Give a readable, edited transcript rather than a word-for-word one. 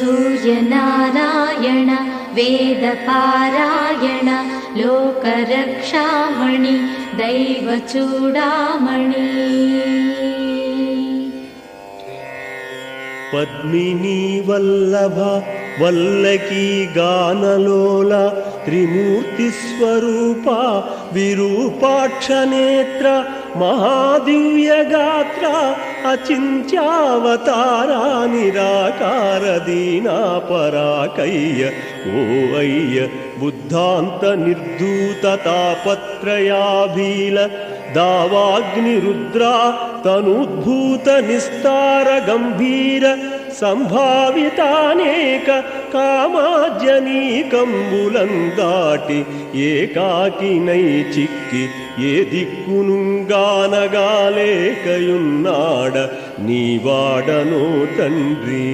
सूर्यनारायण वेदपारायण लोकरक्षामणि दैवचूडामणि पद्मिनी वल्लभ वल्लकी गानलोल त्रिमूर्तिस्वरूपा विरूपाक्षनेत्र महादिव्यगात्र अचिन्त्यावतारा निराकार दीनापराकय्य ओ अय्य बुद्धान्त निर्धूत तापत्रयाभील दावाग्निरुद्रा तनुद्भूत निस्तार गंभीर संभावितानेक कामाजनीकंबुलं दाटि ఏకాకినై చిక్కి ఏ దిక్కునుగానగాలేకయున్నాడ నీవాడనో తండ్రి।